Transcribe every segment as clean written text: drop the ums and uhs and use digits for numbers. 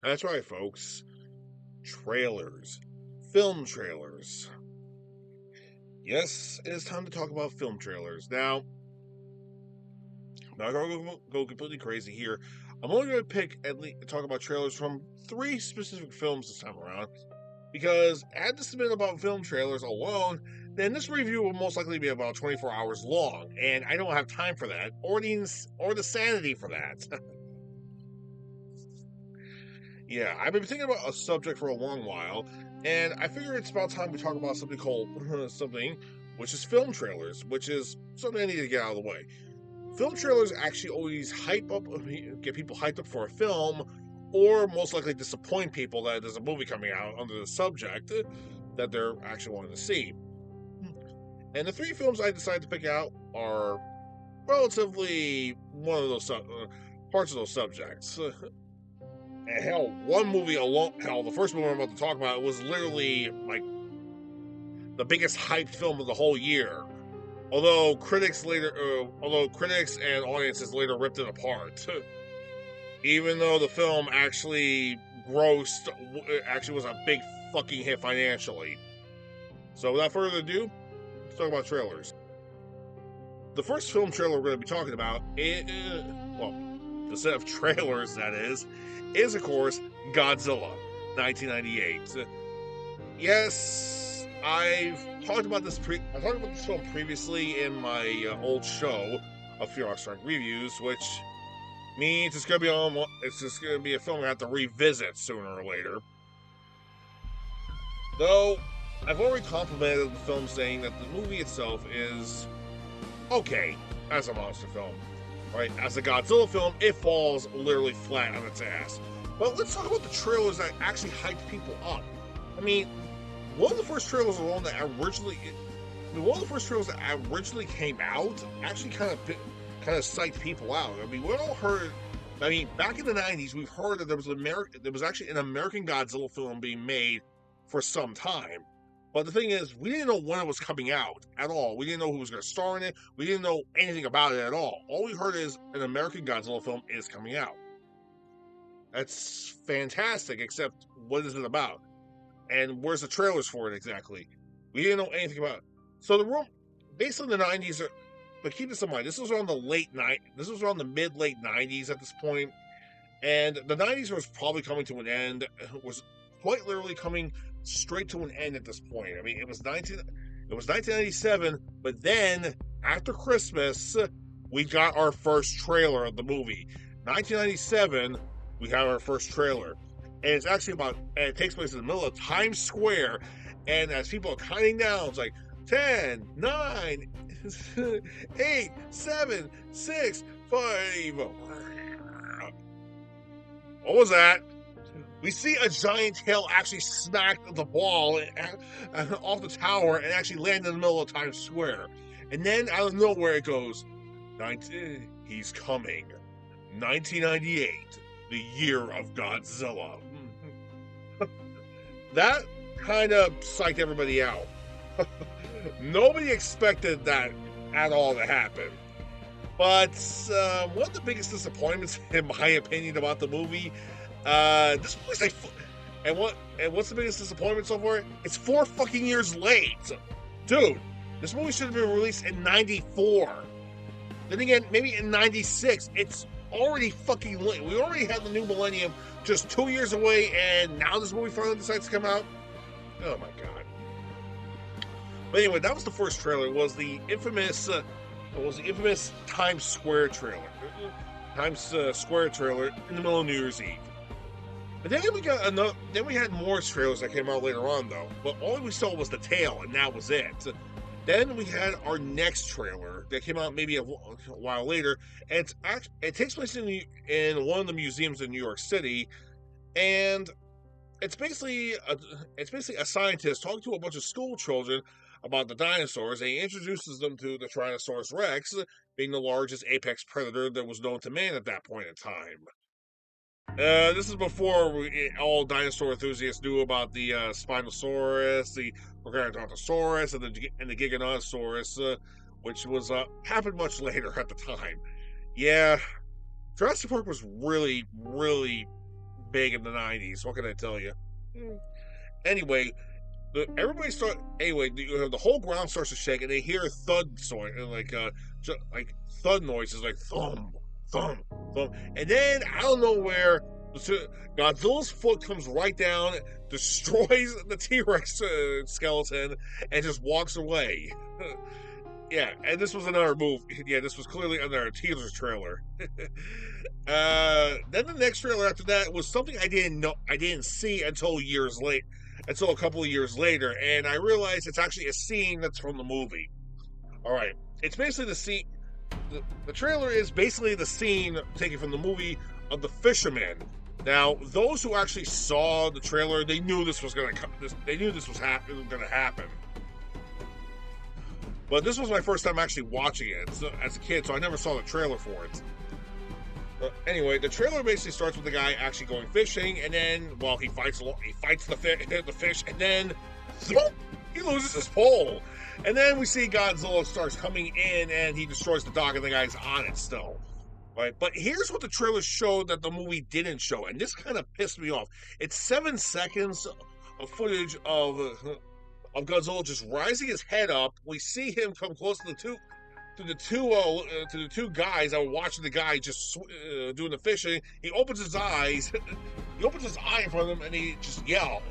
That's right, folks. Trailers. Film trailers. Yes, it is time to talk about film trailers. Now, I'm not going to go completely crazy here. I'm only going to pick at least talk about trailers from 3 specific films this time around. Because had this been about film trailers alone, then this review will most likely be about 24 hours long, and I don't have time for that, or the sanity for that. Yeah, I've been thinking about a subject for a long while, and I figure it's about time we talk about something called which is film trailers, which is something I need to get out of the way. Film trailers actually always get people hyped up for a film, or most likely disappoint people that there's a movie coming out under the subject that they're actually wanting to see. And the 3 films I decided to pick out are relatively one of those parts of those subjects. And hell, one movie alone, the first movie I'm about to talk about was literally like the biggest hyped film of the whole year. Although critics and audiences later ripped it apart, even though the film actually was a big fucking hit financially. So without further ado, let's talk about trailers. The first film trailer we're going to be talking about, the set of trailers that is of course Godzilla, 1998. Yes, I've talked about this film previously in my old show of Fear Rock Strike Reviews, which means it's just gonna be a film I have to revisit sooner or later. Though I've already complimented the film, saying that the movie itself is okay as a monster film. Right, as a Godzilla film, it falls literally flat on its ass. But let's talk about the trailers that actually hyped people up. I mean, one of the first trailers that originally came out actually kind of psyched people out. I mean, we all heard. I mean, back in the '90s, we've heard that there was actually an American Godzilla film being made for some time. But the thing is, we didn't know when it was coming out at all. We didn't know who was going to star in it. We didn't know anything about it at all. All we heard is an American Godzilla film is coming out. That's fantastic, except what is it about? And where's the trailers for it exactly? We didn't know anything about it. So the room, based on the '90s, but keep this in mind. This was around the mid-late '90s at this point, and the '90s was probably coming to an end. It was quite literally coming straight to an end at this point. I mean, it was 1997, but then after Christmas, we got our first trailer of the movie. 1997, we got our first trailer. And it's actually it takes place in the middle of Times Square. And as people are counting down, it's like 10, 9, 8, 7, 6, 5. What was that? We see a giant tail actually smack the ball off the tower and actually land in the middle of Times Square. And then out of nowhere it goes, he's coming. 1998, the year of Godzilla. That kind of psyched everybody out. Nobody expected that at all to happen. But one of the biggest disappointments, in my opinion, about the movie, this movie's like, what's the biggest disappointment so far? It's 4 fucking years late, dude. This movie should have been released in '94. Then again, maybe in '96. It's already fucking late. We already had the new millennium just 2 years away, and now this movie finally decides to come out. Oh my god. But anyway, that was the first trailer. It was the infamous Times Square trailer. Square trailer in the middle of New Year's Eve. But then we had more trailers that came out later on, though. But all we saw was the tail, and that was it. Then we had our next trailer that came out maybe a while later, and it takes place in one of the museums in New York City, and it's basically a scientist talking to a bunch of school children about the dinosaurs, and he introduces them to the Tyrannosaurus Rex, being the largest apex predator that was known to man at that point in time. This is before all dinosaur enthusiasts knew about the Spinosaurus, the Giganotosaurus, and the Giganotosaurus, which was happened much later at the time. Yeah, Jurassic Park was really, really big in the 90s. What can I tell you? Anyway, the whole ground starts to shake, and they hear thud sort like thud noises, like thump, thump, thump, and then out of nowhere, Godzilla's foot comes right down, destroys the T-Rex skeleton, and just walks away. Yeah, and this was another move. Yeah, this was clearly another teaser trailer. Then the next trailer after that was something I didn't see until a couple of years later, and I realized it's actually a scene that's from the movie. All right, it's basically the scene. The trailer is basically the scene taken from the movie of The Fisherman. Now, those who actually saw the trailer, they knew this was going to come. They knew this was going to happen. But this was my first time actually watching it as a kid, so I never saw the trailer for it. Anyway, the trailer basically starts with the guy actually going fishing, and then, well, he fights the fish, and then he loses his pole. And then we see Godzilla starts coming in, and he destroys the dock, and the guy's on it still. Right? But here's what the trailer showed that the movie didn't show, and this kind of pissed me off. It's 7 seconds of footage of Godzilla just rising his head up. We see him come close to the two guys that were watching the guy just doing the fishing. He opens his eyes. He opens his eye in front of him, and he just yells.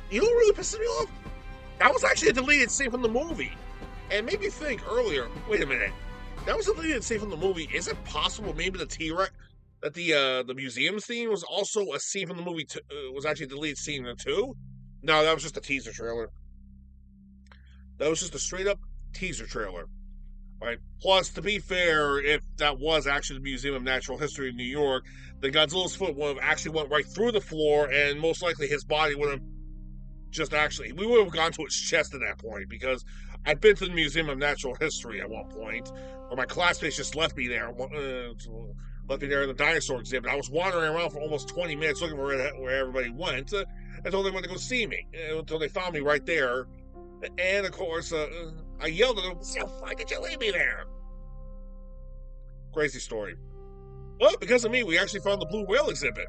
You know what really pisses me off? That was actually a deleted scene from the movie. And made me think earlier, wait a minute. That was a deleted scene from the movie. Is it possible maybe the T-Rex, that the museum scene was also a scene from the movie, was actually a deleted scene too? No, that was just a teaser trailer. That was just a straight up teaser trailer. Right. Plus, to be fair, if that was actually the Museum of Natural History in New York, then Godzilla's foot would have actually went right through the floor, and most likely his body would have we would have gone to its chest at that point, because I've been to the Museum of Natural History at one point, where my classmates just left me there in the dinosaur exhibit. I was wandering around for almost 20 minutes looking for where everybody went, until they went to go see me, until they found me right there. And of course, I yelled at them, "So why did you leave me there?" Crazy story. Well, because of me, we actually found the blue whale exhibit.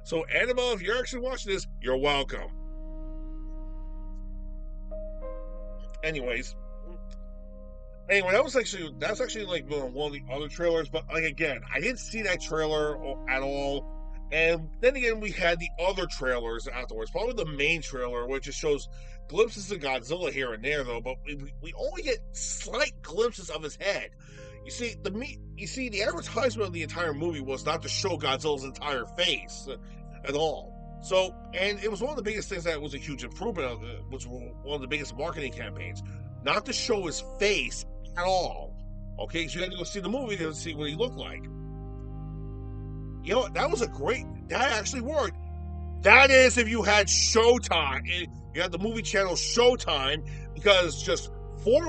So, Annabelle, if you're actually watching this, you're welcome. Anyway, that's actually like one of the other trailers. But like again, I didn't see that trailer at all. And then again, we had the other trailers afterwards. Probably the main trailer, which just shows glimpses of Godzilla here and there, though. But we only get slight glimpses of his head. You see, the advertisement of the entire movie was not to show Godzilla's entire face at all. So, and it was one of the biggest things that was a huge improvement of it, was one of the biggest marketing campaigns, not to show his face at all. Okay, so you had to go see the movie to see what he looked like. You know, that actually worked. That is if you had Showtime. You had the movie channel Showtime, because just 4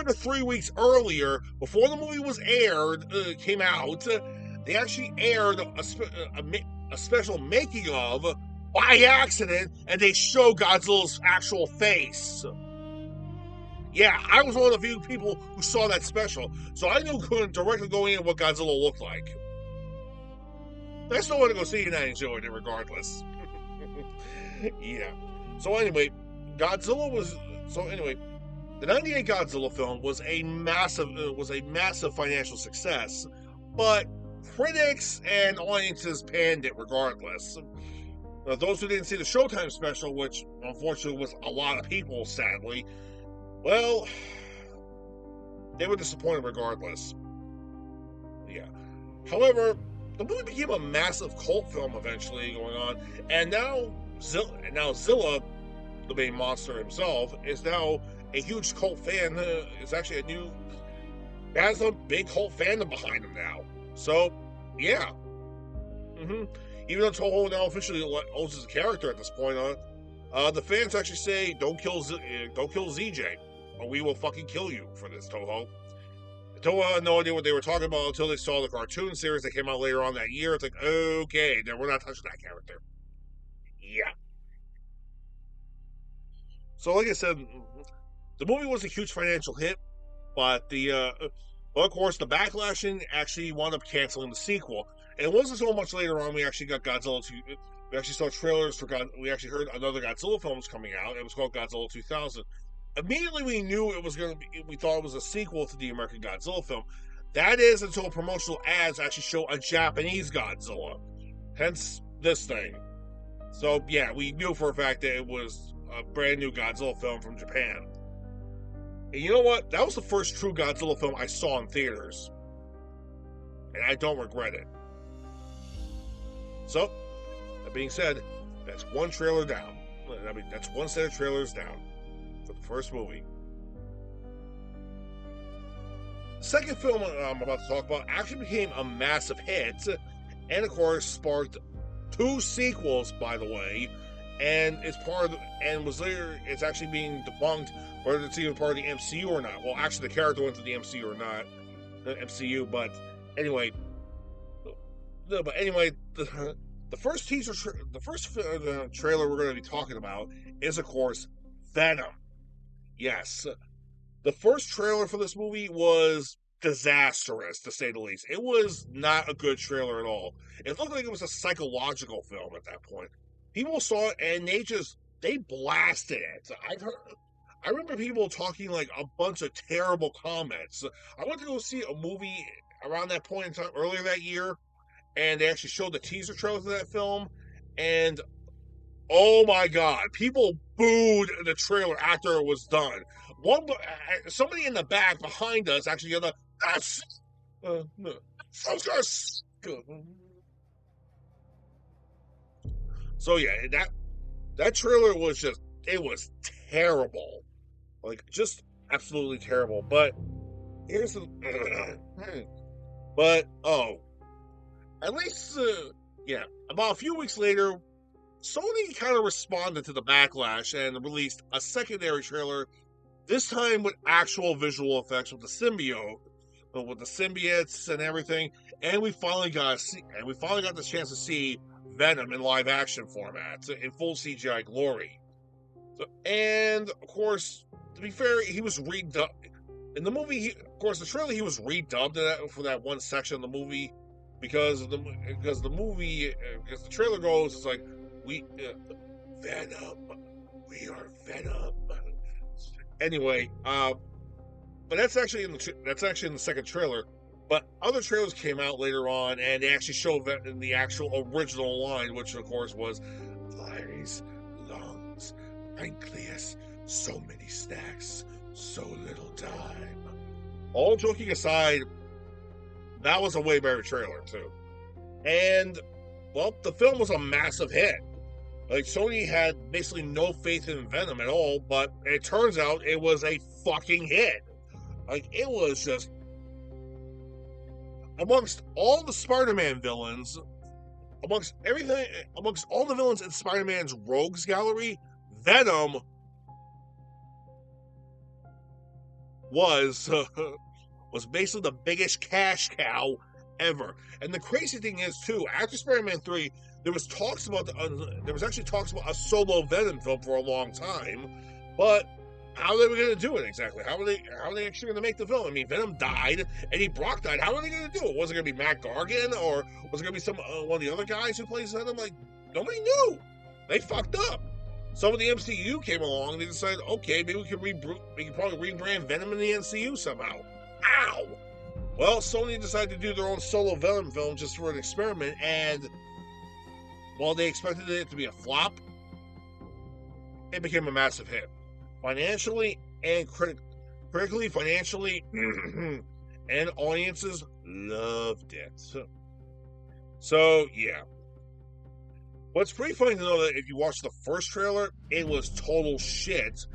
to 3 weeks earlier, before the movie came out, they actually aired a special making of by accident, and they show Godzilla's actual face. Yeah, I was one of the few people who saw that special, so I knew directly going in what Godzilla looked like. I still want to go see it, and I enjoyed it regardless. Yeah. So anyway, the '98 Godzilla film was a massive financial success, but critics and audiences panned it regardless. Those who didn't see the Showtime special, which unfortunately was a lot of people, sadly, well, they were disappointed regardless. Yeah. However, the movie became a massive cult film eventually going on, and now Zilla, the main monster himself, is now a huge cult fan. Has a big cult fandom behind him now. So, yeah. Even though Toho now officially owns his character at this point the fans actually say, don't kill ZJ, or we will fucking kill you for this, Toho. Toho had no idea what they were talking about until they saw the cartoon series that came out later on that year. It's like, okay, then we're not touching that character. Yeah. So, like I said, the movie was a huge financial hit, But well, of course, the backlash actually wound up canceling the sequel. And it wasn't so much later on we actually got Godzilla 2. We actually saw trailers for God. We actually heard another Godzilla film was coming out. It was called Godzilla 2000. Immediately we knew it was going to be. We thought it was a sequel to the American Godzilla film. That is until promotional ads actually show a Japanese Godzilla. Hence this thing. So yeah, we knew for a fact that it was a brand new Godzilla film from Japan. And you know what? That was the first true Godzilla film I saw in theaters. And I don't regret it. So, that being said, that's one trailer down. I mean, that's one set of trailers down for the first movie. The second film I'm about to talk about actually became a massive hit, and of course sparked 2 sequels, by the way, and it's part of and was later it's actually being debunked whether it's even part of the MCU or not. Well, actually, the character went to the MCU or not, the MCU, but anyway. But anyway, the first teaser, the first trailer we're going to be talking about is, of course, Venom. Yes, the first trailer for this movie was disastrous, to say the least. It was not a good trailer at all. It looked like it was a psychological film at that point. People saw it and they blasted it. I remember people talking like a bunch of terrible comments. I went to go see a movie around that point in time earlier that year, and they actually showed the teaser trailer for that film, and oh my god, people booed the trailer after it was done. Somebody in the back behind us actually yelled, "That's no, so yeah, that trailer was just it was terrible, like just absolutely terrible. But here's the, but at least yeah, about a few weeks later, Sony kind of responded to the backlash and released a secondary trailer, this time with actual visual effects with the symbiotes and everything, and we finally got the chance to see Venom in live action format in full CGI glory. So, and of course, to be fair, he was redubbed in the movie. Of course, the trailer he was redubbed for that one section of the movie because the trailer goes, it's like Venom, we are Venom. Anyway, but that's actually in the second trailer. But other trailers came out later on, and they actually showed that in the actual original line, which of course was eyes, lungs, pancreas, so many snacks, so little time. All joking aside, that was a way better trailer too. And well, the film was a massive hit. Like, Sony had basically no faith in Venom at all, but it turns out it was a fucking hit. Like, it was just amongst all the Spider-Man villains, amongst all the villains in Spider-Man's Rogues Gallery, Venom was basically the biggest cash cow ever. And the crazy thing is, too, after Spider-Man 3, there was actually talks about a solo Venom film for a long time, but how they were going to do it exactly? How are they actually going to make the film? I mean, Venom died, Eddie Brock died. How are they going to do it? Was it going to be Matt Gargan, or was it going to be some one of the other guys who plays Venom? Like, nobody knew. They fucked up. Some of the MCU came along and they decided, okay, maybe we can probably rebrand Venom in the MCU somehow. Ow! Well, Sony decided to do their own solo Venom film just for an experiment, and while they expected it to be a flop, it became a massive hit. Financially and critically, financially, and audiences loved it. So, yeah. But it's pretty funny to know that if you watch the first trailer, it was total shit.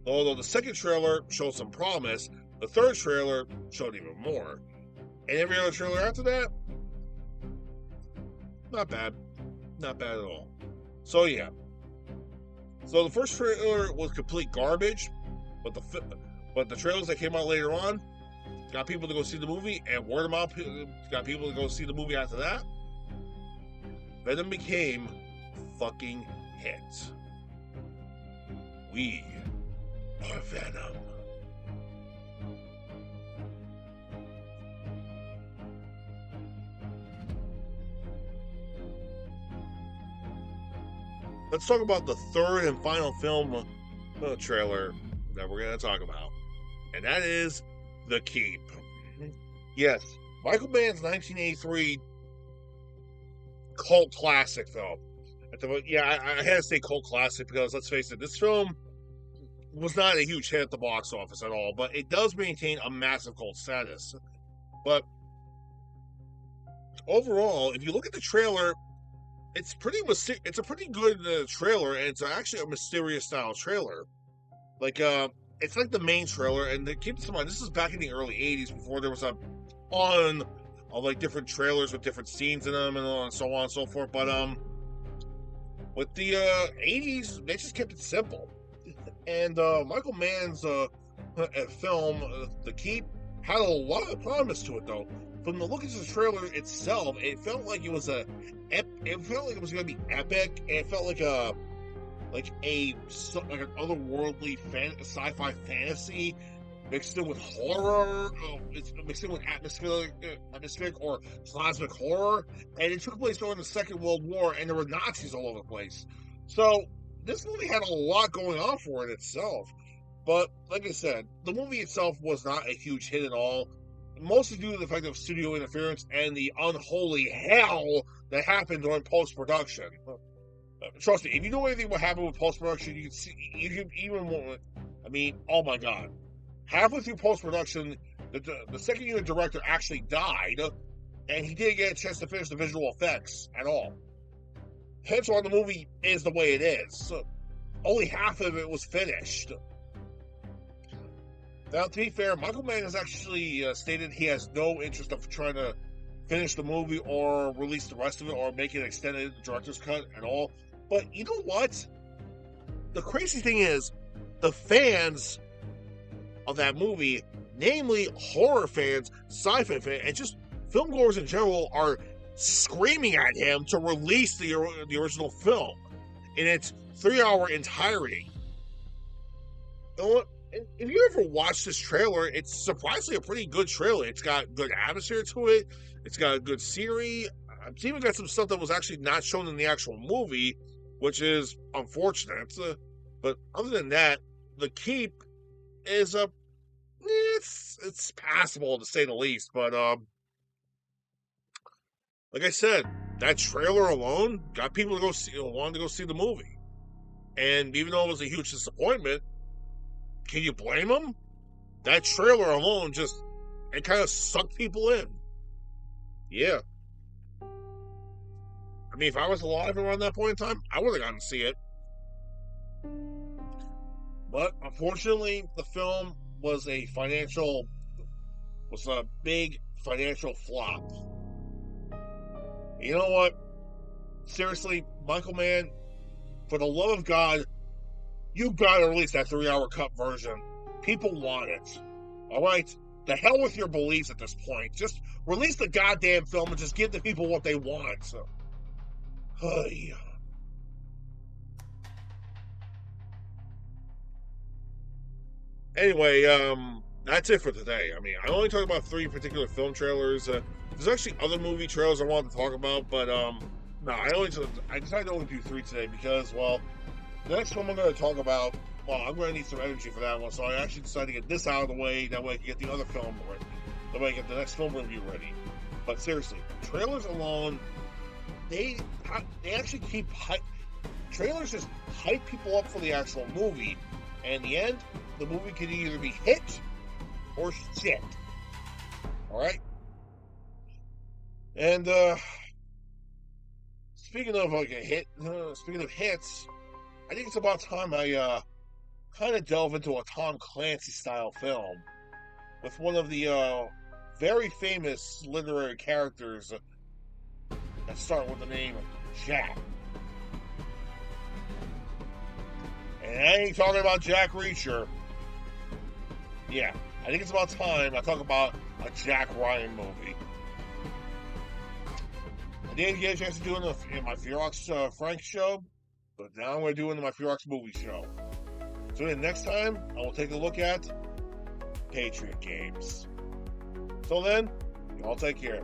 Although the second trailer showed some promise, the third trailer showed even more. And every other trailer after that, not bad. Not bad at all. So, yeah. So the first trailer was complete garbage, but the trailers that came out later on got people to go see the movie, and word of mouth got people to go see the movie after that. Venom became a fucking hit. We are Venom. let's talk about the third and final film trailer that we're going to talk about. And that is The Keep. Yes, Michael Mann's 1983 cult classic film. I had to say cult classic because, let's face it, this film was not a huge hit at the box office at all, but it does maintain a massive cult status. But overall, if you look at the trailer, it's a pretty good trailer, and it's actually a mysterious style trailer. Like, it's like the main trailer, and keep this in mind, this is back in the early 80s before there was a ton of like different trailers with different scenes in them and so on and so forth. But with the 80s, they just kept it simple. And Michael Mann's film, The Keep, had a lot of promise to it, though. From the look of the trailer itself, it felt like it was going to be epic. It felt like an otherworldly sci-fi fantasy mixed in with horror. It's mixed in with atmospheric or cosmic horror, and it took place during the Second World War, and there were Nazis all over the place. So this movie had a lot going on for it itself. But like I said, the movie itself was not a huge hit at all, mostly due to the fact of studio interference and the unholy hell that happened during post-production. Trust me, if you know anything what happened with post-production, oh my god. Halfway through post-production, the second unit director actually died, and he didn't get a chance to finish the visual effects at all. Hence why the movie is the way it is. Only half of it was finished. Now, to be fair, Michael Mann has actually stated he has no interest of trying to finish the movie or release the rest of it or make an extended director's cut at all. But you know what? The crazy thing is, the fans of that movie, namely horror fans, sci-fi fans, and just filmgoers in general, are screaming at him to release the original film in its 3-hour entirety. If you ever watch this trailer, it's surprisingly a pretty good trailer. It's got good atmosphere to it. It's got a good scenery. It's even got some stuff that was actually not shown in the actual movie, which is unfortunate. But other than that, The Keep is it's passable to say the least. But like I said, that trailer alone got people wanting to go see the movie. And even though it was a huge disappointment, can you blame them? That trailer alone it kind of sucked people in. Yeah. I mean, if I was alive around that point in time, I would have gotten to see it. But unfortunately, the film was a big financial flop. You know what? Seriously, Michael Mann, for the love of God, you gotta release that 3-hour cut version. People want it. Alright? The hell with your beliefs at this point. Just release the goddamn film and just give the people what they want. So, anyway, that's it for today. I mean, I only talked about 3 particular film trailers. There's actually other movie trailers I wanted to talk about, but no, I decided to only do 3 today because, well, the next one I'm going to talk about, well, I'm going to need some energy for that one, so I actually decided to get this out of the way. That way I can get the other film ready. That way I can get the next film review ready. But seriously, trailers alone, they actually keep trailers just hype people up for the actual movie, and in the end, the movie can either be hit or shit. Alright? And speaking of hits, I think it's about time I kind of delve into a Tom Clancy style film with one of the very famous literary characters that start with the name Jack. And I ain't talking about Jack Reacher. Yeah, I think it's about time I talk about a Jack Ryan movie. I didn't get a chance to do it in my Ferox Frank show, but now I'm going to do it in my Ferox movie show. So then next time, I will take a look at Patriot Games. Till then, y'all take care.